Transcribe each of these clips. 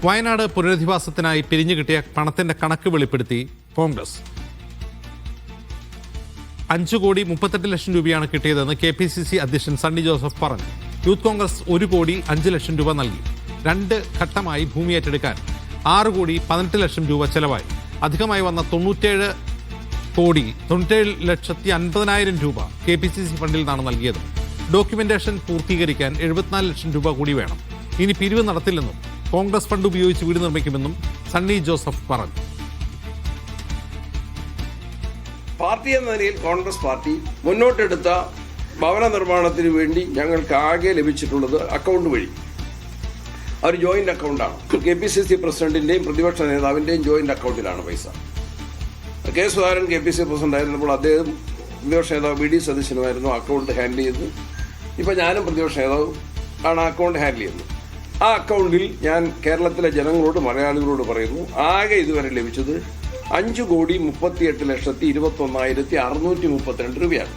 വയനാട് പുനരധിവാസത്തിനായി പിരിഞ്ഞു കിട്ടിയ പണത്തിന്റെ കണക്ക് വെളിപ്പെടുത്തി കോൺഗ്രസ്. 5,38,00,000 രൂപയാണ് കിട്ടിയതെന്ന് KPCC അധ്യക്ഷൻ സണ്ണി ജോസഫ് പറഞ്ഞു. യൂത്ത് കോൺഗ്രസ് 1,05,00,000 രൂപ നൽകി. 2 ഘട്ടമായി ഭൂമി ഏറ്റെടുക്കാൻ 6,18,00,000 രൂപ ചെലവായി. അധികമായി വന്ന 97,50,000 രൂപ KPCC ഫണ്ടിൽ നിന്നാണ് നൽകിയത്. ഡോക്യുമെന്റേഷൻ പൂർത്തീകരിക്കാൻ 74 ലക്ഷം രൂപ കൂടി വേണം. ഇനി പിരിവ് നടത്തില്ലെന്നും കോൺഗ്രസ് ഫണ്ട് ഉപയോഗിച്ച് വീട് നിർമ്മിക്കുമെന്നും സണ്ണി ജോസഫ് പറഞ്ഞു. പാർട്ടി എന്ന നിലയിൽ കോൺഗ്രസ് പാർട്ടി മുന്നോട്ടെടുത്ത ഭവന നിർമ്മാണത്തിന് വേണ്ടി ഞങ്ങൾക്ക് ആകെ ലഭിച്ചിട്ടുള്ളത് അക്കൗണ്ട് വഴി. ഒരു ജോയിന്റ് അക്കൗണ്ടാണ്. KPCC പ്രസിഡന്റിന്റെയും പ്രതിപക്ഷ നേതാവിന്റെയും ജോയിന്റ് അക്കൗണ്ടിലാണ് പൈസ. കെ സുധാകരൻ KPCC പ്രസിഡന്റ് ആയിരുന്നപ്പോൾ അദ്ദേഹം പ്രതിപക്ഷ നേതാവ് VD സതീശനുമായിരുന്നു അക്കൗണ്ട് ഹാൻഡിൽ ചെയ്തത്. ഇപ്പം ഞാനും പ്രതിപക്ഷ നേതാവും ആണ് അക്കൗണ്ട് ഹാൻഡിൽ ചെയ്യുന്നത്. ആ അക്കൗണ്ടിൽ ഞാൻ കേരളത്തിലെ ജനങ്ങളോട്, മലയാളികളോട് പറയുന്നു, ആകെ ഇതുവരെ ലഭിച്ചത് 5,38,21,632 രൂപയാണ്.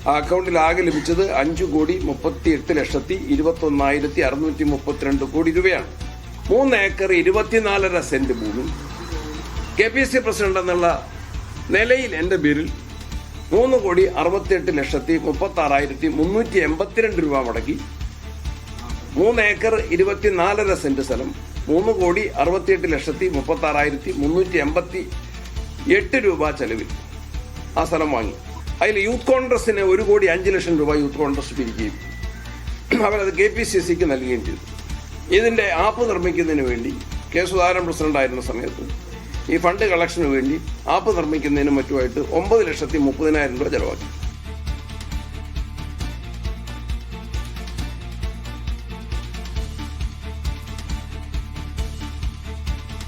ആ അക്കൗണ്ടിൽ ആകെ ലഭിച്ചത് 5,38,21,632 കോടി രൂപയാണ്. 3 ഏക്കർ 24.5 സെന്റ് ഭൂമി KPCC പ്രസിഡന്റ് എന്നുള്ള നിലയിൽ എൻ്റെ പേരിൽ 3,68,36,382 രൂപ മുടക്കി 3 ഏക്കർ 24.5 സെന്റ് സ്ഥലം 3,68,36,388 രൂപ ചെലവിൽ ആ സ്ഥലം വാങ്ങി. അതിൽ യൂത്ത് കോൺഗ്രസിന് 1,05,00,000 രൂപ യൂത്ത് കോൺഗ്രസ് പിരിക്കുകയും അവരത് KPCCക്ക് നൽകുകയും ചെയ്തു. ഇതിൻ്റെ ആപ്പ് നിർമ്മിക്കുന്നതിന് വേണ്ടി കെ സുധാകരൻ പ്രസിഡന്റായിരുന്ന സമയത്ത് ഈ ഫണ്ട് കളക്ഷന് വേണ്ടി ആപ്പ് നിർമ്മിക്കുന്നതിനും മറ്റുമായിട്ട് 9,30,000 രൂപ ചെലവാക്കി.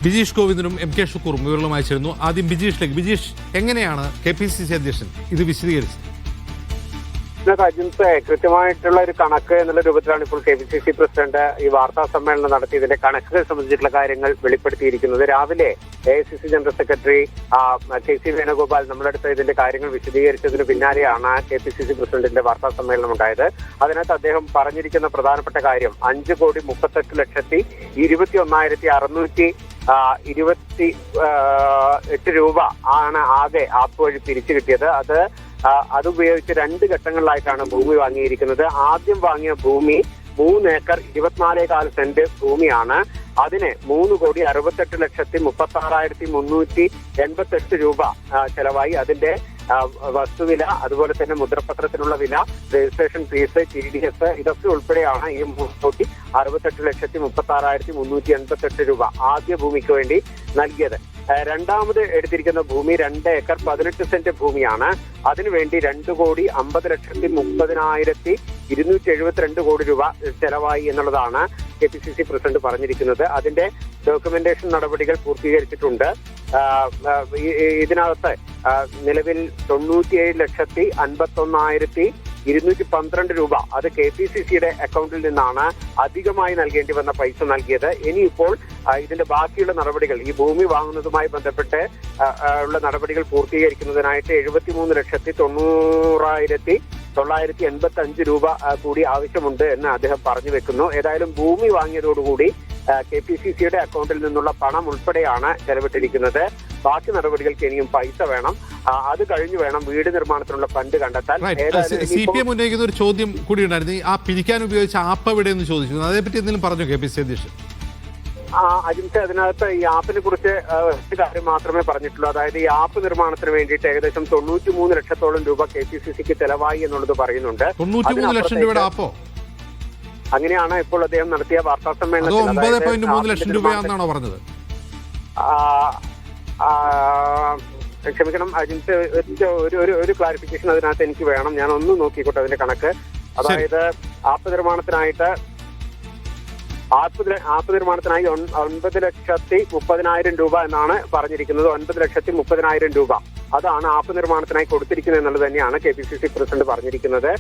ബിജീഷ് ഗോവിന്ദനും MK ഷുക്കൂറും വിവരങ്ങളുമായി ചേരുന്നു. ആദ്യം ബിജീഷിലേക്ക്. ബിജീഷ്, എങ്ങനെയാണ് KPCC അധ്യക്ഷൻ ഇത് വിശദീകരിച്ചത്? അജിൻസ്, കൃത്യമായിട്ടുള്ള ഒരു കണക്ക് എന്നുള്ള രൂപത്തിലാണ് ഇപ്പോൾ KPCC പ്രസിഡന്റ് ഈ വാർത്താ സമ്മേളനം നടത്തി ഇതിന്റെ കണക്കുകൾ സംബന്ധിച്ചിട്ടുള്ള കാര്യങ്ങൾ വെളിപ്പെടുത്തിയിരിക്കുന്നത്. രാവിലെ AICC general secretary KC Venugopal നമ്മളടുത്ത് ഇതിന്റെ കാര്യങ്ങൾ വിശദീകരിച്ചതിന് പിന്നാലെയാണ് KPCC പ്രസിഡന്റിന്റെ വാർത്താ സമ്മേളനം ഉണ്ടായത്. അതിനകത്ത് അദ്ദേഹം പറഞ്ഞിരിക്കുന്ന പ്രധാനപ്പെട്ട കാര്യം 5,38,628 രൂപ ആണ് ആകെ ആപ്പ് വഴി പിരിച്ചു കിട്ടിയത്. അതുപയോഗിച്ച് 2 ഘട്ടങ്ങളിലായിട്ടാണ് ഭൂമി വാങ്ങിയിരിക്കുന്നത്. ആദ്യം വാങ്ങിയ ഭൂമി 3 ഏക്കർ 24.4 സെന്റ് ഭൂമിയാണ്. അതിന് 3,68,36,388 രൂപ ചെലവായി. അതിന്റെ വസ്തുവില, അതുപോലെ തന്നെ മുദ്രപത്രത്തിനുള്ള വില, രജിസ്ട്രേഷൻ ഫീസ്, TDS ഇതൊക്കെ ഉൾപ്പെടെയാണ് ഈ 3,68,36,388 രൂപ ആദ്യ ഭൂമിക്ക് വേണ്ടി നൽകിയത്. രണ്ടാമത് എടുത്തിരിക്കുന്ന ഭൂമി 2 ഏക്കർ 18 സെന്റ് ഭൂമിയാണ്. അതിനുവേണ്ടി 2,50,30,272 കോടി രൂപ ചെലവായി എന്നുള്ളതാണ് KPCC പ്രസിഡന്റ് പറഞ്ഞിരിക്കുന്നത്. അതിന്റെ ഡോക്യുമെന്റേഷൻ നടപടികൾ പൂർത്തീകരിച്ചിട്ടുണ്ട്. ഇതിനകത്ത് നിലവിൽ 97,51,212 രൂപ അത് KPCCയുടെ അക്കൗണ്ടിൽ നിന്നാണ് അധികമായി നൽകേണ്ടി വന്ന പൈസ നൽകിയത്. ഇനിയിപ്പോൾ ഇതിന്റെ ബാക്കിയുള്ള നടപടികൾ, ഈ ഭൂമി വാങ്ങുന്നതുമായി ബന്ധപ്പെട്ട് ഉള്ള നടപടികൾ പൂർത്തീകരിക്കുന്നതിനായിട്ട് 73,90,985 രൂപ കൂടി ആവശ്യമുണ്ട് എന്ന് അദ്ദേഹം പറഞ്ഞു വെക്കുന്നു. ഏതായാലും ഭൂമി വാങ്ങിയതോടുകൂടി KPCCയുടെ അക്കൗണ്ടിൽ നിന്നുള്ള പണം ഉൾപ്പെടെയാണ് ചെലവിട്ടിരിക്കുന്നത്. ബാക്കി നടപടികൾക്ക് ഇനിയും പൈസ വേണം. അത് കഴിഞ്ഞു വേണം വീട് നിർമ്മാണത്തിനുള്ള ഫണ്ട് കണ്ടെത്താൻ. CPM ഉന്നയിക്കുന്ന ഒരു ചോദ്യം കൂടി ഉണ്ടായിരുന്നു. ആ പിരിക്കാൻ ഉപയോഗിച്ച ആപ്പ് എവിടെയെന്ന് ചോദിച്ചു. അതേപറ്റി എന്തെങ്കിലും പറഞ്ഞു KPCC അധ്യക്ഷൻ? അജിൻസ്, അതിനകത്ത് ഈ ആപ്പിനെ കുറിച്ച് ഒരു കാര്യം മാത്രമേ പറഞ്ഞിട്ടുള്ളൂ. അതായത് ഈ ആപ്പ് നിർമ്മാണത്തിന് വേണ്ടിയിട്ട് ഏകദേശം 93 ലക്ഷത്തോളം രൂപ KPCCക്ക് ചെലവായി എന്നുള്ളത് പറയുന്നുണ്ട്. 93 ലക്ഷം രൂപയുടെ ആപ്പോ? അങ്ങനെയാണ് ഇപ്പോൾ അദ്ദേഹം നടത്തിയ വാർത്താ സമ്മേളനത്തിൽ. 9.3 ലക്ഷം രൂപയാണെന്നാണോ പറഞ്ഞത്? ക്ഷമിക്കണം അജിൻസ്, ഒരു ക്ലാരിഫിക്കേഷൻ അതിനകത്ത് എനിക്ക് വേണം. ഞാൻ ഒന്ന് നോക്കിക്കോട്ടെ അതിന്റെ കണക്ക്. അതായത് ആപ്പ് നിർമ്മാണത്തിനായി 9,30,000 രൂപ എന്നാണ് പറഞ്ഞിരിക്കുന്നത്. 9,30,000 രൂപ അതാണ് ആപ്പ് നിർമ്മാണത്തിനായി കൊടുത്തിരിക്കുന്നത് എന്നുള്ളത് തന്നെയാണ് KPCC പ്രസിഡന്റ് പറഞ്ഞിരിക്കുന്നത്.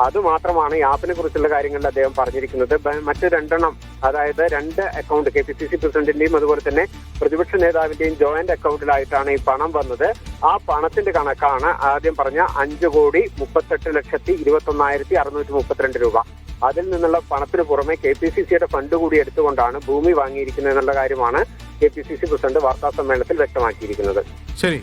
അതുമാത്രമാണ് ഈ ആപ്പിനെ കുറിച്ചുള്ള കാര്യങ്ങളിൽ അദ്ദേഹം പറഞ്ഞിരിക്കുന്നത്. മറ്റ് 2 അതായത് 2 അക്കൗണ്ട് KPCC പ്രസിഡന്റിന്റെയും അതുപോലെ തന്നെ പ്രതിപക്ഷ നേതാവിന്റെയും ജോയിന്റ് അക്കൗണ്ടിലായിട്ടാണ് ഈ പണം വന്നത്. ആ പണത്തിന്റെ കണക്കാണ് ആദ്യം പറഞ്ഞ 5,38,21,632 രൂപ. അതിൽ നിന്നുള്ള പണത്തിന് പുറമെ KPCCയുടെ ഫണ്ട് കൂടി എടുത്തുകൊണ്ടാണ് ഭൂമി വാങ്ങിയിരിക്കുന്നത് എന്നുള്ള കാര്യമാണ് KPCC പ്രസിഡന്റ് വാർത്താ സമ്മേളനത്തിൽ വ്യക്തമാക്കിയിരിക്കുന്നത്. ശരി.